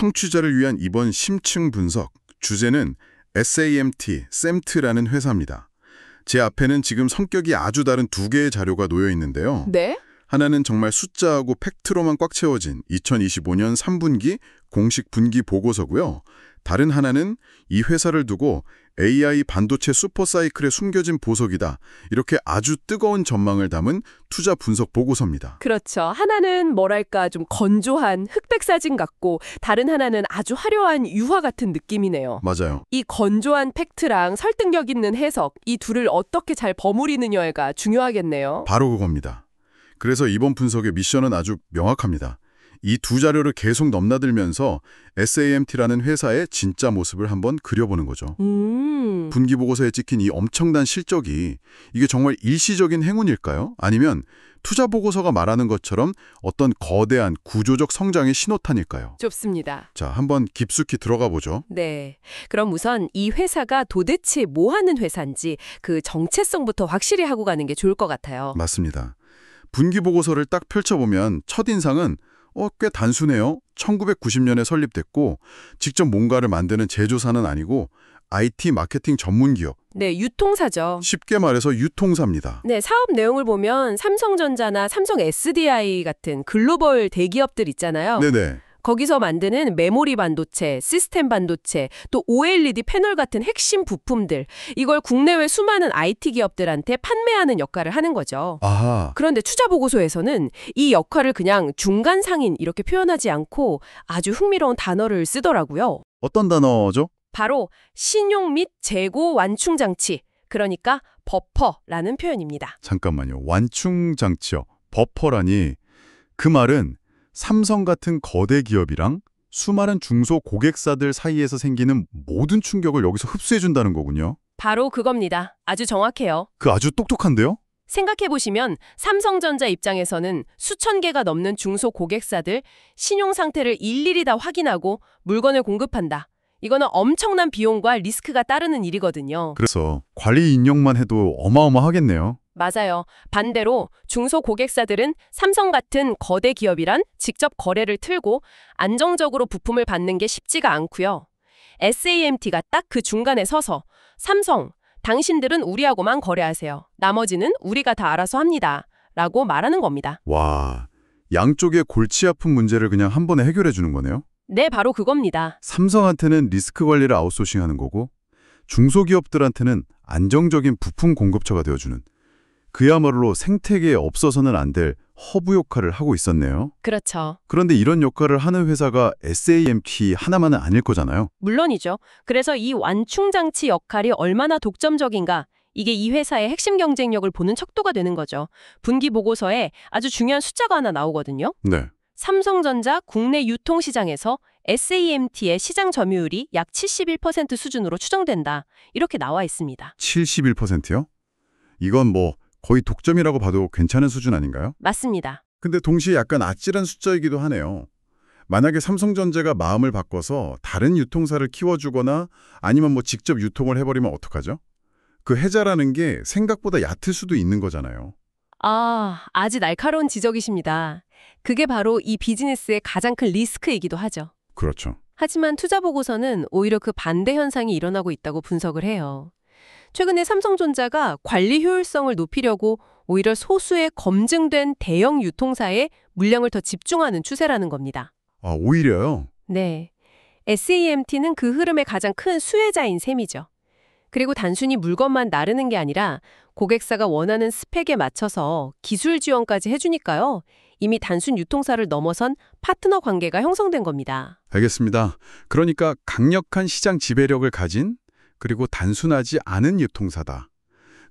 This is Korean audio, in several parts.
청취자를 위한 이번 심층 분석, 주제는 SAMT라는 회사입니다. 제 앞에는 지금 성격이 아주 다른 두 개의 자료가 놓여 있는데요. 네? 하나는 정말 숫자하고 팩트로만 꽉 채워진 2025년 3분기 공식 분기 보고서고요. 다른 하나는 이 회사를 두고 AI 반도체 슈퍼사이클에 숨겨진 보석이다. 이렇게 아주 뜨거운 전망을 담은 투자 분석 보고서입니다. 그렇죠. 하나는 뭐랄까 좀 건조한 흑백 사진 같고 다른 하나는 아주 화려한 유화 같은 느낌이네요. 맞아요. 이 건조한 팩트랑 설득력 있는 해석, 이 둘을 어떻게 잘 버무리느냐가 중요하겠네요. 바로 그겁니다. 그래서 이번 분석의 미션은 아주 명확합니다. 이 두 자료를 계속 넘나들면서 SAMT라는 회사의 진짜 모습을 한번 그려보는 거죠. 분기 보고서에 찍힌 이 엄청난 실적이 이게 정말 일시적인 행운일까요? 아니면 투자 보고서가 말하는 것처럼 어떤 거대한 구조적 성장의 신호탄일까요? 좋습니다. 자, 한번 깊숙이 들어가 보죠. 네. 그럼 우선 이 회사가 도대체 뭐 하는 회사인지 그 정체성부터 확실히 하고 가는 게 좋을 것 같아요. 맞습니다. 분기 보고서를 딱 펼쳐보면 첫인상은 꽤 단순해요. 1990년에 설립됐고 직접 뭔가를 만드는 제조사는 아니고 IT 마케팅 전문 기업. 네, 유통사죠. 쉽게 말해서 유통사입니다. 네, 사업 내용을 보면 삼성전자나 삼성 SDI 같은 글로벌 대기업들 있잖아요. 네네. 거기서 만드는 메모리 반도체, 시스템 반도체, 또 OLED 패널 같은 핵심 부품들, 이걸 국내외 수많은 IT 기업들한테 판매하는 역할을 하는 거죠. 아하. 그런데 투자 보고서에서는 이 역할을 그냥 중간 상인 이렇게 표현하지 않고 아주 흥미로운 단어를 쓰더라고요. 어떤 단어죠? 바로 신용 및 재고 완충 장치, 그러니까 버퍼라는 표현입니다. 잠깐만요. 완충 장치요. 버퍼라니 그 말은 삼성 같은 거대 기업이랑 수많은 중소 고객사들 사이에서 생기는 모든 충격을 여기서 흡수해준다는 거군요. 바로 그겁니다. 아주 정확해요. 그 아주 똑똑한데요? 생각해보시면 삼성전자 입장에서는 수천 개가 넘는 중소 고객사들 신용 상태를 일일이 다 확인하고 물건을 공급한다. 이거는 엄청난 비용과 리스크가 따르는 일이거든요. 그래서 관리 인력만 해도 어마어마하겠네요. 맞아요. 반대로 중소 고객사들은 삼성 같은 거대 기업이란 직접 거래를 틀고 안정적으로 부품을 받는 게 쉽지가 않고요. SAMT가 딱 그 중간에 서서 삼성, 당신들은 우리하고만 거래하세요. 나머지는 우리가 다 알아서 합니다. 라고 말하는 겁니다. 와, 양쪽의 골치 아픈 문제를 그냥 한 번에 해결해 주는 거네요. 네, 바로 그겁니다. 삼성한테는 리스크 관리를 아웃소싱하는 거고 중소기업들한테는 안정적인 부품 공급처가 되어주는 그야말로 생태계에 없어서는 안 될 허브 역할을 하고 있었네요. 그렇죠. 그런데 이런 역할을 하는 회사가 SAMT 하나만은 아닐 거잖아요. 물론이죠. 그래서 이 완충장치 역할이 얼마나 독점적인가, 이게 이 회사의 핵심 경쟁력을 보는 척도가 되는 거죠. 분기 보고서에 아주 중요한 숫자가 하나 나오거든요. 네. 삼성전자 국내 유통시장에서 SAMT의 시장 점유율이 약 71% 수준으로 추정된다. 이렇게 나와 있습니다. 71%요? 이건 뭐 거의 독점이라고 봐도 괜찮은 수준 아닌가요? 맞습니다. 근데 동시에 약간 아찔한 숫자이기도 하네요. 만약에 삼성전자가 마음을 바꿔서 다른 유통사를 키워주거나 아니면 뭐 직접 유통을 해버리면 어떡하죠? 그 해자라는 게 생각보다 얕을 수도 있는 거잖아요. 아주 날카로운 지적이십니다. 그게 바로 이 비즈니스의 가장 큰 리스크이기도 하죠. 그렇죠. 하지만 투자 보고서는 오히려 그 반대 현상이 일어나고 있다고 분석을 해요. 최근에 삼성전자가 관리 효율성을 높이려고 오히려 소수의 검증된 대형 유통사에 물량을 더 집중하는 추세라는 겁니다. 아, 오히려요? 네. SAMT는 그 흐름의 가장 큰 수혜자인 셈이죠. 그리고 단순히 물건만 나르는 게 아니라 고객사가 원하는 스펙에 맞춰서 기술 지원까지 해주니까요. 이미 단순 유통사를 넘어선 파트너 관계가 형성된 겁니다. 알겠습니다. 그러니까 강력한 시장 지배력을 가진 그리고 단순하지 않은 유통사다.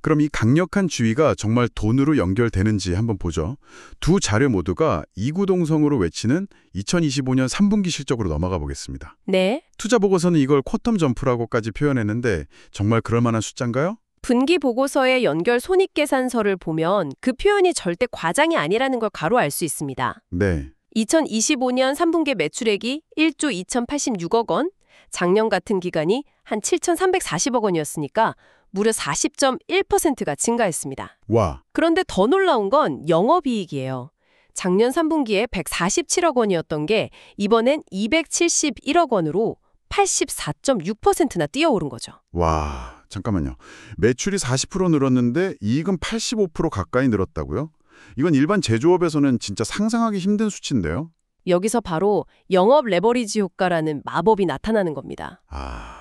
그럼 이 강력한 주의가 정말 돈으로 연결되는지 한번 보죠. 두 자료 모두가 이구동성으로 외치는 2025년 3분기 실적으로 넘어가 보겠습니다. 네. 투자 보고서는 이걸 쿼텀 점프라고까지 표현했는데 정말 그럴 만한 숫자인가요? 분기 보고서의 연결 손익계산서를 보면 그 표현이 절대 과장이 아니라는 걸 가로 알 수 있습니다. 네. 2025년 3분기 매출액이 1조 2,086억 원, 작년 같은 기간이 한 7,340억 원이었으니까 무려 40.1%가 증가했습니다. 와. 그런데 더 놀라운 건 영업이익이에요. 작년 3분기에 147억 원이었던 게 이번엔 271억 원으로 84.6%나 뛰어오른 거죠. 와, 잠깐만요. 매출이 40% 늘었는데 이익은 85% 가까이 늘었다고요? 이건 일반 제조업에서는 진짜 상상하기 힘든 수치인데요. 여기서 바로 영업 레버리지 효과라는 마법이 나타나는 겁니다.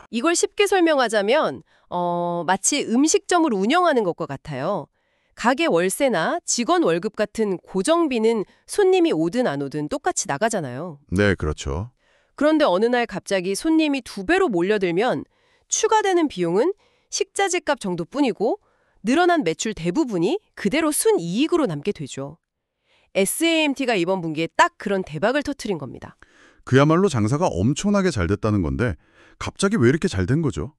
이걸 쉽게 설명하자면 마치 음식점을 운영하는 것과 같아요. 가게 월세나 직원 월급 같은 고정비는 손님이 오든 안 오든 똑같이 나가잖아요. 네, 그렇죠. 그런데 어느 날 갑자기 손님이 2배로 몰려들면 추가되는 비용은 식자재 값 정도뿐이고 늘어난 매출 대부분이 그대로 순이익으로 남게 되죠. SAMT가 이번 분기에 딱 그런 대박을 터뜨린 겁니다. 그야말로 장사가 엄청나게 잘 됐다는 건데 갑자기 왜 이렇게 잘 된 거죠?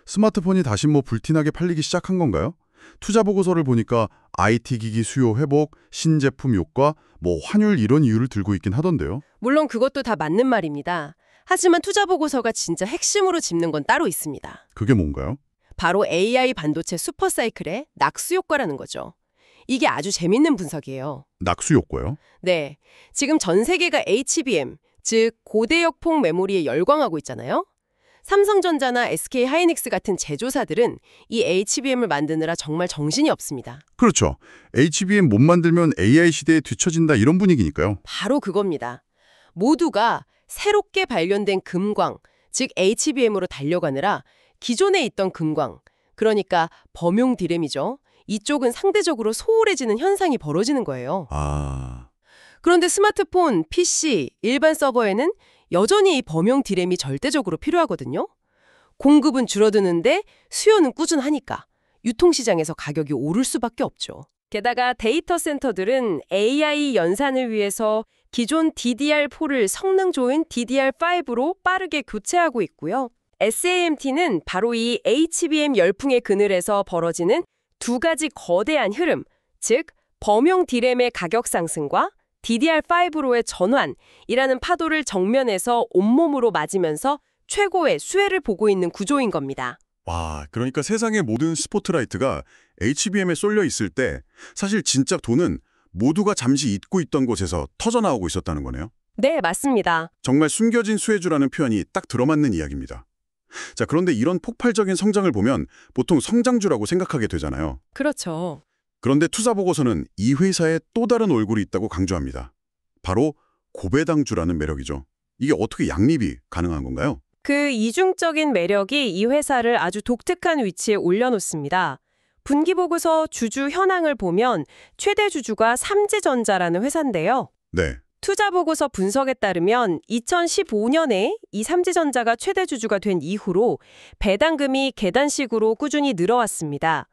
스마트폰이 다시 불티나게 팔리기 시작한 건가요? 투자 보고서를 보니까 IT 기기 수요 회복, 신제품 효과, 환율 이런 이유를 들고 있긴 하던데요. 물론 그것도 다 맞는 말입니다. 하지만 투자 보고서가 진짜 핵심으로 짚는 건 따로 있습니다. 그게 뭔가요? 바로 AI 반도체 슈퍼사이클의 낙수 효과라는 거죠. 이게 아주 재밌는 분석이에요. 낙수 효과요? 네, 지금 전 세계가 HBM, 즉 고대역폭 메모리에 열광하고 있잖아요. 삼성전자나 SK하이닉스 같은 제조사들은 이 HBM을 만드느라 정말 정신이 없습니다. 그렇죠. HBM 못 만들면 AI 시대에 뒤처진다 이런 분위기니까요. 바로 그겁니다. 모두가 새롭게 발견된 금광, 즉 HBM으로 달려가느라 기존에 있던 금광, 그러니까 범용 디램이죠. 이쪽은 상대적으로 소홀해지는 현상이 벌어지는 거예요. 그런데 스마트폰, PC, 일반 서버에는 여전히 이 범용 디램이 절대적으로 필요하거든요. 공급은 줄어드는데 수요는 꾸준하니까 유통시장에서 가격이 오를 수밖에 없죠. 게다가 데이터 센터들은 AI 연산을 위해서 기존 DDR4를 성능 좋은 DDR5로 빠르게 교체하고 있고요. SAMT는 바로 이 HBM 열풍의 그늘에서 벌어지는 두 가지 거대한 흐름, 즉 범용 디램의 가격 상승과 DDR5로의 전환이라는 파도를 정면에서 온몸으로 맞으면서 최고의 수혜를 보고 있는 구조인 겁니다. 와, 그러니까 세상의 모든 스포트라이트가 HBM에 쏠려 있을 때 사실 진짜 돈은 모두가 잠시 잊고 있던 곳에서 터져나오고 있었다는 거네요. 네, 맞습니다. 정말 숨겨진 수혜주라는 표현이 딱 들어맞는 이야기입니다. 자, 그런데 이런 폭발적인 성장을 보면 보통 성장주라고 생각하게 되잖아요. 그렇죠. 그런데 투자보고서는 이 회사에 또 다른 얼굴이 있다고 강조합니다. 바로 고배당주라는 매력이죠. 이게 어떻게 양립이 가능한 건가요? 그 이중적인 매력이 이 회사를 아주 독특한 위치에 올려놓습니다. 분기보고서 주주 현황을 보면 최대 주주가 삼지전자라는 회사인데요. 네. 투자보고서 분석에 따르면 2015년에 이 삼지전자가 최대 주주가 된 이후로 배당금이 계단식으로 꾸준히 늘어왔습니다.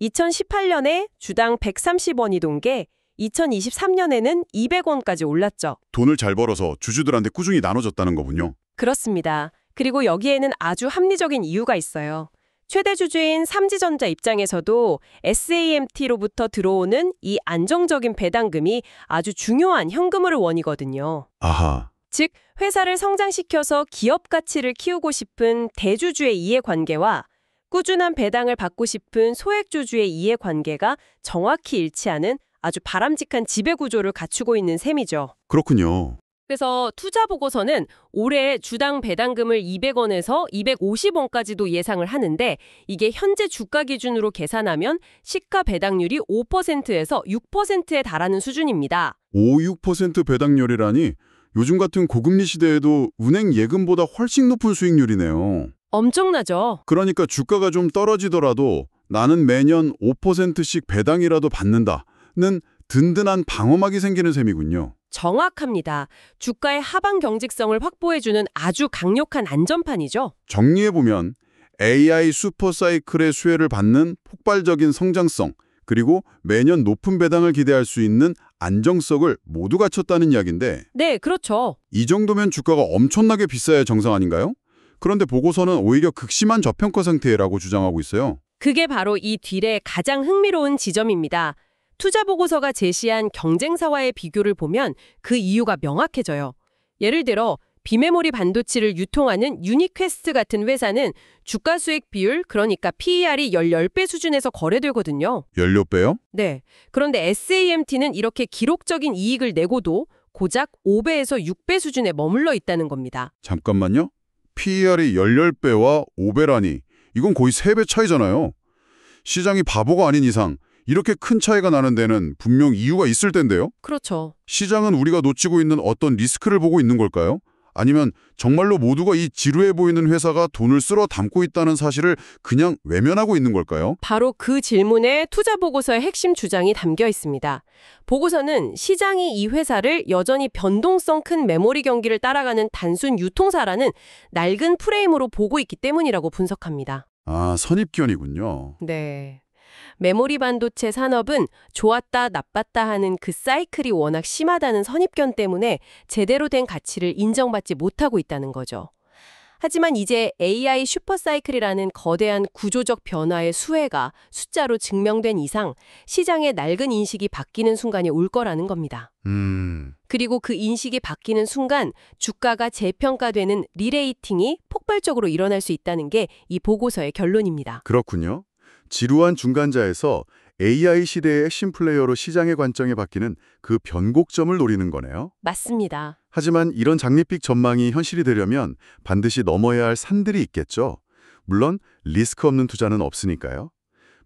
2018년에 주당 130원이던 게 2023년에는 200원까지 올랐죠. 돈을 잘 벌어서 주주들한테 꾸준히 나눠줬다는 거군요. 그렇습니다. 그리고 여기에는 아주 합리적인 이유가 있어요. 최대 주주인 삼지전자 입장에서도 SAMT로부터 들어오는 이 안정적인 배당금이 아주 중요한 현금흐름 원이거든요. 아하. 즉, 회사를 성장시켜서 기업 가치를 키우고 싶은 대주주의 이해관계와 꾸준한 배당을 받고 싶은 소액주주의 이해관계가 정확히 일치하는 아주 바람직한 지배구조를 갖추고 있는 셈이죠. 그렇군요. 그래서 투자보고서는 올해 주당 배당금을 200원에서 250원까지도 예상을 하는데 이게 현재 주가 기준으로 계산하면 시가 배당률이 5%에서 6%에 달하는 수준입니다. 5, 6% 배당률이라니 요즘 같은 고금리 시대에도 은행 예금보다 훨씬 높은 수익률이네요. 엄청나죠? 그러니까 주가가 좀 떨어지더라도 나는 매년 5%씩 배당이라도 받는다는 든든한 방어막이 생기는 셈이군요. 정확합니다. 주가의 하방 경직성을 확보해주는 아주 강력한 안전판이죠. 정리해보면 AI 슈퍼사이클의 수혜를 받는 폭발적인 성장성, 그리고 매년 높은 배당을 기대할 수 있는 안정성을 모두 갖췄다는 이야기인데 네, 그렇죠. 이 정도면 주가가 엄청나게 비싸야 정상 아닌가요? 그런데 보고서는 오히려 극심한 저평가 상태라고 주장하고 있어요. 그게 바로 이 딜의 가장 흥미로운 지점입니다. 투자보고서가 제시한 경쟁사와의 비교를 보면 그 이유가 명확해져요. 예를 들어 비메모리 반도체를 유통하는 유니퀘스트 같은 회사는 주가 수익 비율, 그러니까 PER이 10배 수준에서 거래되거든요. 16배요? 네. 그런데 SAMT는 이렇게 기록적인 이익을 내고도 고작 5배에서 6배 수준에 머물러 있다는 겁니다. 잠깐만요. PER이 10배와 5배라니. 이건 거의 3배 차이잖아요. 시장이 바보가 아닌 이상 이렇게 큰 차이가 나는 데는 분명 이유가 있을 텐데요. 그렇죠. 시장은 우리가 놓치고 있는 어떤 리스크를 보고 있는 걸까요? 아니면 정말로 모두가 이 지루해 보이는 회사가 돈을 쓸어 담고 있다는 사실을 그냥 외면하고 있는 걸까요? 바로 그 질문에 투자 보고서의 핵심 주장이 담겨 있습니다. 보고서는 시장이 이 회사를 여전히 변동성 큰 메모리 경기를 따라가는 단순 유통사라는 낡은 프레임으로 보고 있기 때문이라고 분석합니다. 아, 선입견이군요. 네. 메모리 반도체 산업은 좋았다 나빴다 하는 그 사이클이 워낙 심하다는 선입견 때문에 제대로 된 가치를 인정받지 못하고 있다는 거죠. 하지만 이제 AI 슈퍼사이클이라는 거대한 구조적 변화의 수혜가 숫자로 증명된 이상 시장의 낡은 인식이 바뀌는 순간이 올 거라는 겁니다. 그리고 그 인식이 바뀌는 순간 주가가 재평가되는 리레이팅이 폭발적으로 일어날 수 있다는 게 이 보고서의 결론입니다. 그렇군요. 지루한 중간자에서 AI 시대의 핵심 플레이어로 시장의 관점이 바뀌는 그 변곡점을 노리는 거네요. 맞습니다. 하지만 이런 장밋빛 전망이 현실이 되려면 반드시 넘어야 할 산들이 있겠죠. 물론 리스크 없는 투자는 없으니까요.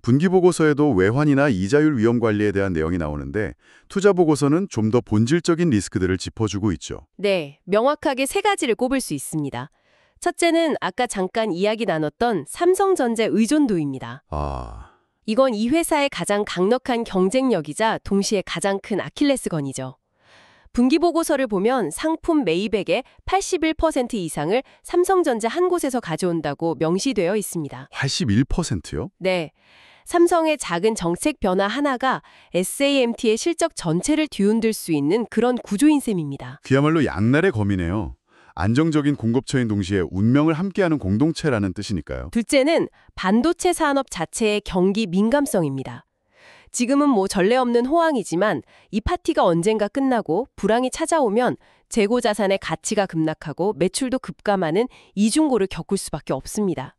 분기보고서에도 외환이나 이자율 위험 관리에 대한 내용이 나오는데 투자보고서는 좀 더 본질적인 리스크들을 짚어주고 있죠. 네, 명확하게 세 가지를 꼽을 수 있습니다. 첫째는 아까 잠깐 이야기 나눴던 삼성전자 의존도입니다. 이건 이 회사의 가장 강력한 경쟁력이자 동시에 가장 큰 아킬레스건이죠. 분기보고서를 보면 상품 매입액의 81% 이상을 삼성전자 한 곳에서 가져온다고 명시되어 있습니다. 81%요? 네. 삼성의 작은 정책 변화 하나가 SAMT의 실적 전체를 뒤흔들 수 있는 그런 구조인 셈입니다. 그야말로 양날의 검이네요. 안정적인 공급처인 동시에 운명을 함께하는 공동체라는 뜻이니까요. 둘째는 반도체 산업 자체의 경기 민감성입니다. 지금은 뭐 전례 없는 호황이지만 이 파티가 언젠가 끝나고 불황이 찾아오면 재고 자산의 가치가 급락하고 매출도 급감하는 이중고를 겪을 수밖에 없습니다.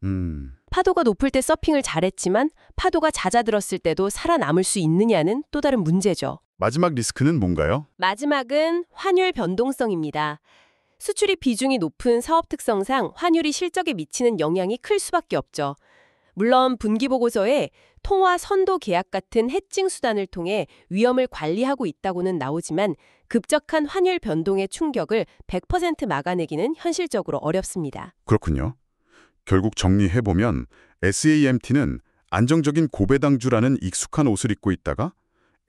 파도가 높을 때 서핑을 잘했지만 파도가 잦아들었을 때도 살아남을 수 있느냐는 또 다른 문제죠. 마지막 리스크는 뭔가요? 마지막은 환율 변동성입니다. 수출이 비중이 높은 사업 특성상 환율이 실적에 미치는 영향이 클 수밖에 없죠. 물론 분기보고서에 통화 선도 계약 같은 해칭 수단을 통해 위험을 관리하고 있다고는 나오지만 급격한 환율 변동의 충격을 100% 막아내기는 현실적으로 어렵습니다. 그렇군요. 결국 정리해보면 SAMT는 안정적인 고배당주라는 익숙한 옷을 입고 있다가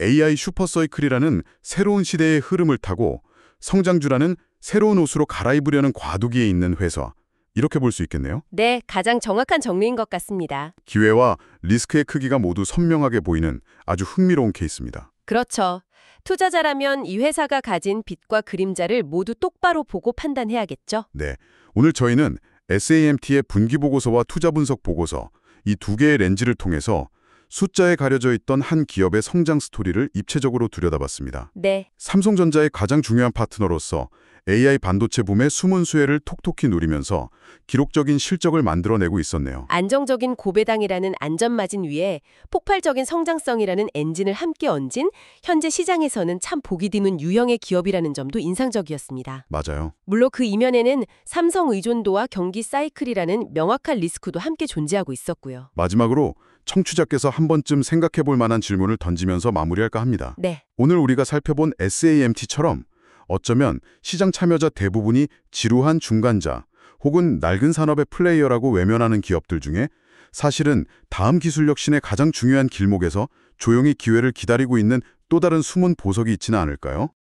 AI 슈퍼사이클이라는 새로운 시대의 흐름을 타고 성장주라는 새로운 옷으로 갈아입으려는 과도기에 있는 회사, 이렇게 볼 수 있겠네요. 네, 가장 정확한 정리인 것 같습니다. 기회와 리스크의 크기가 모두 선명하게 보이는 아주 흥미로운 케이스입니다. 그렇죠. 투자자라면 이 회사가 가진 빛과 그림자를 모두 똑바로 보고 판단해야겠죠. 네, 오늘 저희는 SAMT의 분기보고서와 투자분석 보고서, 이 두 개의 렌즈를 통해서 숫자에 가려져 있던 한 기업의 성장 스토리를 입체적으로 들여다봤습니다. 네. 삼성전자의 가장 중요한 파트너로서 AI 반도체 붐의 숨은 수혜를 톡톡히 누리면서 기록적인 실적을 만들어내고 있었네요. 안정적인 고배당이라는 안전마진 위에 폭발적인 성장성이라는 엔진을 함께 얹은 현재 시장에서는 참 보기 드문 유형의 기업이라는 점도 인상적이었습니다. 맞아요. 물론 그 이면에는 삼성 의존도와 경기 사이클이라는 명확한 리스크도 함께 존재하고 있었고요. 마지막으로 청취자께서 한 번쯤 생각해 볼 만한 질문을 던지면서 마무리할까 합니다. 네. 오늘 우리가 살펴본 SAMT처럼 어쩌면 시장 참여자 대부분이 지루한 중간자 혹은 낡은 산업의 플레이어라고 외면하는 기업들 중에 사실은 다음 기술 혁신의 가장 중요한 길목에서 조용히 기회를 기다리고 있는 또 다른 숨은 보석이 있지는 않을까요?